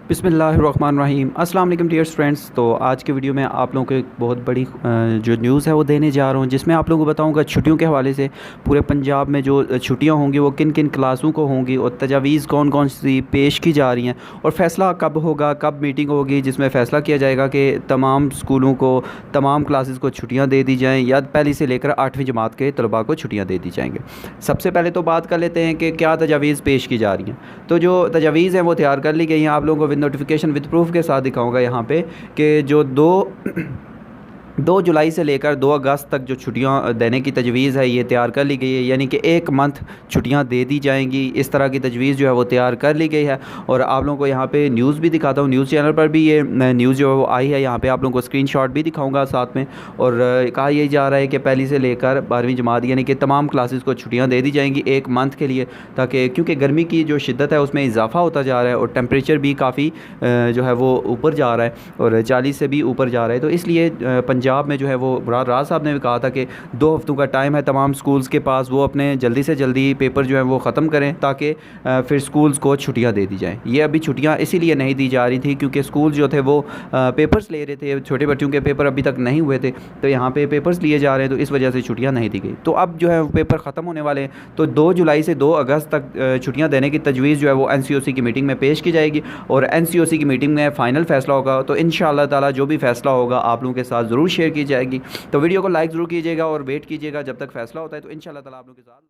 बिस्मिल्लाहिर्रहमानिर्रहीम। अस्सलाम वालेकुम डियर फ्रेंड्स। तो आज के वीडियो में आप लोगों को एक बहुत बड़ी जो न्यूज़ है वो देने जा रहा हूँ, जिसमें आप लोगों को बताऊँगा छुट्टियों के हवाले से पूरे पंजाब में जो छुट्टियाँ होंगी वो किन किन क्लासों को होंगी और तजावीज़ कौन कौन सी पेश की जा रही हैं और फ़ैसला कब होगा, कब मीटिंग होगी जिसमें फ़ैसला किया जाएगा कि तमाम स्कूलों को, तमाम क्लासेस को छुट्टियाँ दे दी जाएँ या पहली से लेकर 8वीं जमात के तलबा को छुट्टियाँ दे दी जाएँगी। सबसे पहले तो बात कर लेते हैं कि क्या तजावीज़ पेश की जा रही हैं। तो जो तजावीज़ हैं वो तैयार कर ली गई हैं। आप लोगों को विद नोटिफिकेशन विद प्रूफ के साथ दिखाऊंगा यहाँ पे कि जो 2 जुलाई से लेकर 2 अगस्त तक जो छुट्टियां देने की तजवीज़ है ये तैयार कर ली गई है, यानी कि 1 मंथ छुट्टियां दे दी जाएंगी। इस तरह की तजवीज़ जो है वो तैयार कर ली गई है। और आप लोगों को यहाँ पे न्यूज़ भी दिखाता हूँ, न्यूज़ चैनल पर भी ये न्यूज़ जो है वो आई है। यहाँ पे आप लोगों को स्क्रीनशॉट भी दिखाऊंगा साथ में। और कहा यही जा रहा है कि पहली से लेकर 12वीं जमात यानी कि तमाम क्लासेस को छुट्टियाँ दे दी जाएंगी 1 मंथ के लिए, ताकि क्योंकि गर्मी की जो शिद्दत है उसमें इजाफा होता जा रहा है और टेम्परेचर भी काफ़ी जो है वो ऊपर जा रहा है और 40 से भी ऊपर जा रहा है। तो इसलिए पंजाब में जो है वो मुराद रास साहब ने भी कहा था कि 2 हफ्तों का टाइम है तमाम स्कूल्स के पास, वो अपने जल्दी से जल्दी पेपर जो है वो ख़त्म करें ताकि फिर स्कूल्स को छुट्टियां दे दी जाएं। ये अभी छुट्टियां इसीलिए नहीं दी जा रही थी क्योंकि स्कूल जो थे वो पेपर्स ले रहे थे, छोटे बच्चों के पेपर अभी तक नहीं हुए थे, तो यहाँ पे पेपर्स लिए जा रहे हैं, तो इस वजह से छुट्टियाँ नहीं दी गई। तो अब जो है पेपर ख़त्म होने वाले हैं, तो 2 जुलाई से 2 अगस्त तक छुट्टियाँ देने की तजवीज़ जो है वो NCOC की मीटिंग में पेश की जाएगी और NCOC की मीटिंग में फ़ाइनल फ़ैसला होगा। तो इंशाअल्लाह ताला जो भी फ़ैसला होगा आप लोगों के साथ ज़रूर शेयर की जाएगी। तो वीडियो को लाइक ज़रूर कीजिएगा और वेट कीजिएगा जब तक फ़ैसला होता है, तो इंशाअल्लाह ताला आप लोगों के साथ